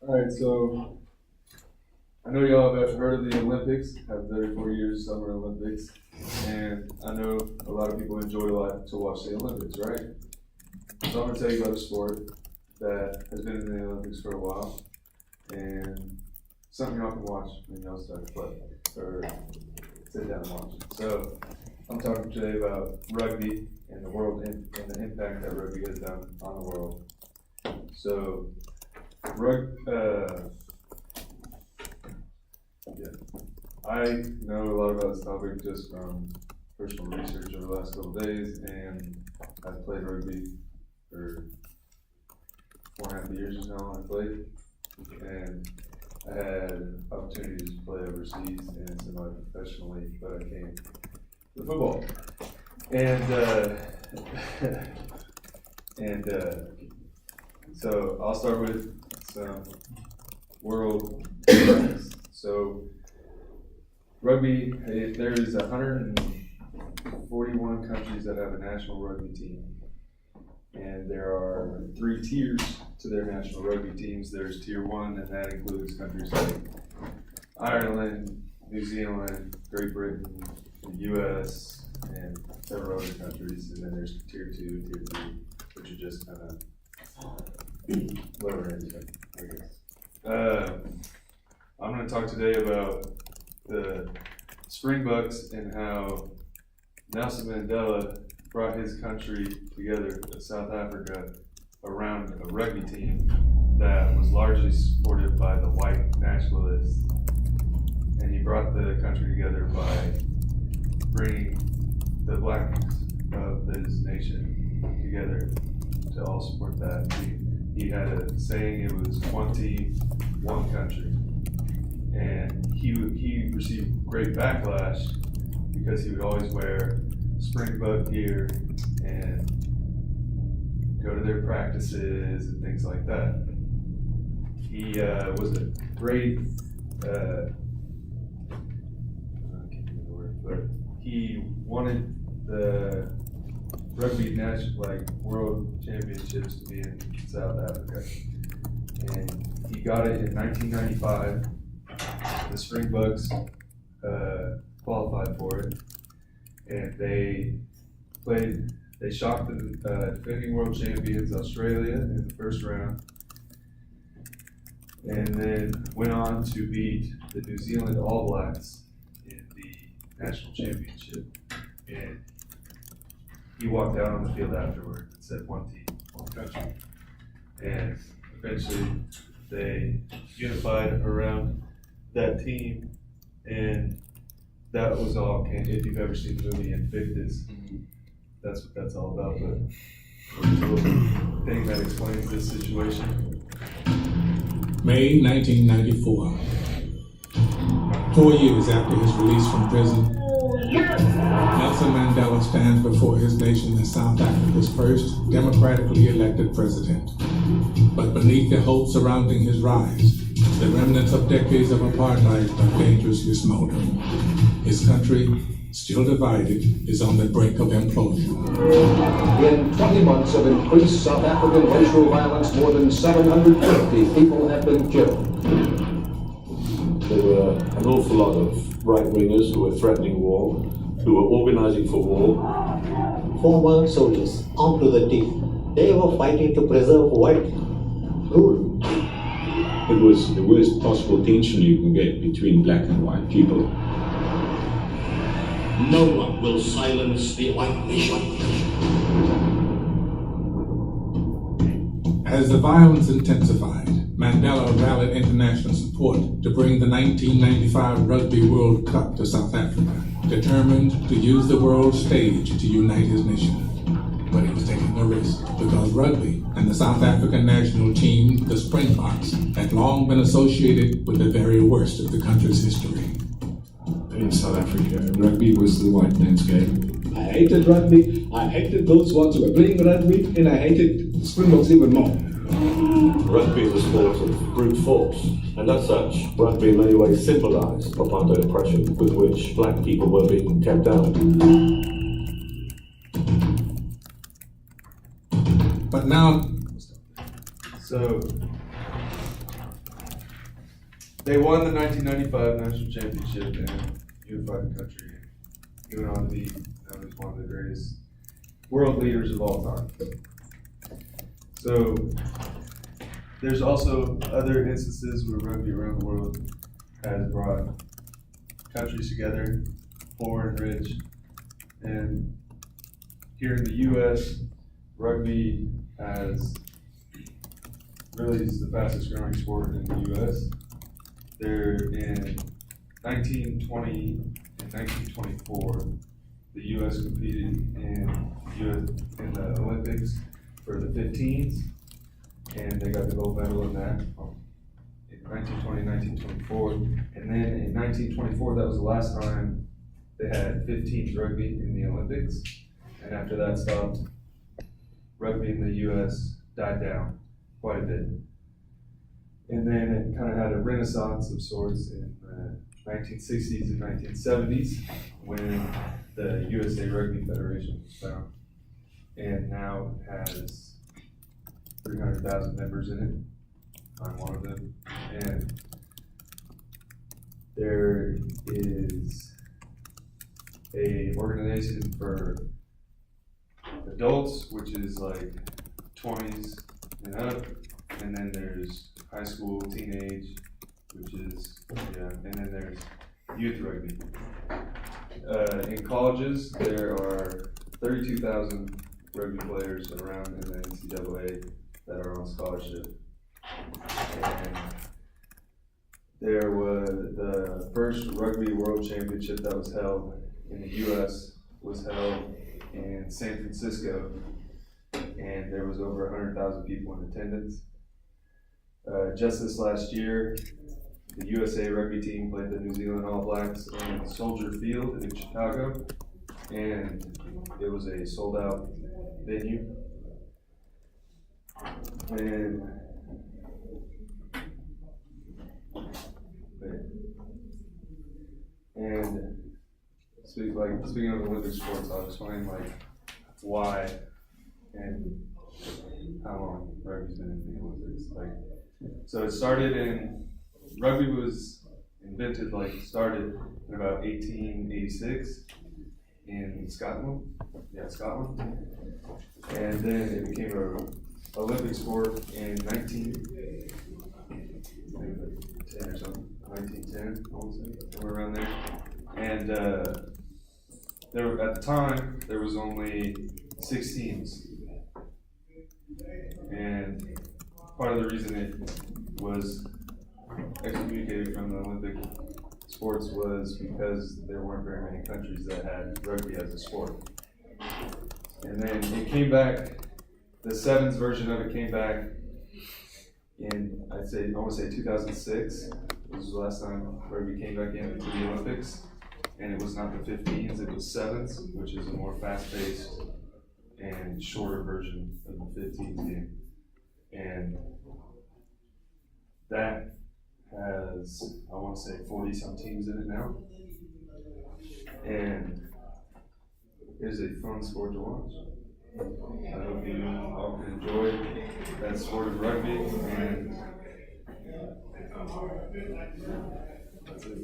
All right, so I know y'all have heard of the Olympics, have 34 years Summer Olympics, and I know a lot of people enjoy to watch the Olympics, right? So I'm gonna tell you about a sport that has been in the Olympics for a while, and something y'all can watch when y'all start to play, or sit down and watch. So I'm talking today about rugby and the world and the impact that rugby has done on the world. So, I know a lot about this topic just from personal research over the last couple of days, and I've played rugby for 4.5 years now. I played, and I had opportunities to play overseas and semi-professionally, but I came to football. And so I'll start with some world records. So rugby, there's 141 countries that have a national rugby team, and there are 3 tiers to their national rugby teams. There's tier 1, and that includes countries like Ireland, New Zealand, Great Britain, the US, and several other countries. And then there's tier 2, tier 3, which are just kind of lower end, I guess. I'm going to talk today about the Springboks and how Nelson Mandela brought his country together, South Africa, around a rugby team that was largely supported by the white nationalists. And he brought the country together by bringing the blackness of his nation together to all support that. He had a saying, it was one team, one country. And he received great backlash because he would always wear Springbok gear and go to their practices and things like that. He was a great, I can't remember the word, but he wanted the rugby world championships to be in South Africa. And he got it in 1995. The Springboks qualified for it, and they shocked the defending world champions Australia in the first round, and then went on to beat the New Zealand All Blacks in the national championship. And he walked out on the field afterward and said, one team, one country. And eventually they unified around that team, and that was all. If you've ever seen the movie Invictus, that's what that's all about. But there's a little thing that explains this situation. May 1994. 4 years after his release from prison, Nelson Mandela stands before his nation as South Africa's first democratically elected president. But beneath the hope surrounding his rise, the remnants of decades of apartheid are dangerously smoldering. His country, still divided, is on the brink of implosion. In 20 months of increased South African racial violence, more than 750 people have been killed. There were an awful lot of right-wingers who were threatening war, who were organizing for war. Former soldiers, armed to the teeth, they were fighting to preserve white rule. It was the worst possible tension you can get between black and white people. No one will silence the white nation. As the violence intensified, Mandela rallied international support to bring the 1995 Rugby World Cup to South Africa, determined to use the world stage to unite his nation. But he was taking a risk because rugby and the South African national team, the Springboks, had long been associated with the very worst of the country's history. In South Africa, rugby was the white man's game. I hated rugby, I hated those ones who were playing rugby, and I hated the Springboks even more. Rugby is a sport of brute force, and as such, rugby in many ways symbolized apartheid oppression with which black people were being kept down. But now, So They won the 1995 national championship and unified the country. He went on to be known as one of the greatest world leaders of all time. So there's also other instances where rugby around the world has brought countries together, poor and rich. And here in the U.S., rugby has really is the fastest growing sport in the U.S. There in 1920 and 1924, the U.S. competed in the Olympics for the 15s, and they got the gold medal in that in 1920, 1924. And then in 1924, that was the last time they had 15s rugby in the Olympics. And after that stopped, rugby in the U.S. died down quite a bit. And then it kind of had a renaissance of sorts in the 1960s and 1970s when the USA Rugby Federation was found. And now it has 300,000 members in it. I'm one of them. And there is a organization for adults, which is like 20s and up, and then there's high school, teenage, which is, and then there's youth rugby. In colleges, there are 32,000 rugby players around in the NCAA that are on scholarship. And there was the first Rugby World Championship that was held in the U.S. was held in San Francisco, and there was over 100,000 people in attendance. Just this last year, the USA rugby team played the New Zealand All Blacks in Soldier Field in Chicago, and it was a sold-out venue. And speaking of Olympic sports, I'll explain why and how long rugby's been in the Olympics. So it started rugby was invented, started in about 1886 in Scotland. Yeah, Scotland. And then it became an Olympic sport in 1910 or something. 1910, I want to say, somewhere around there. And at the time, there was only 6 teams. And part of the reason it was excommunicated from the Olympic sports was because there weren't very many countries that had rugby as a sport. And then it came back, the sevens version of it came back in, I want to say 2006. Was the last time rugby came back into the Olympics. And it was not the 15s, it was sevens, which is a more fast-paced and shorter version of the 15s game. And that has, I want to say, 40-some teams in it now. And it is a fun sport to watch. I hope you all can enjoy that sport of rugby, and that's it.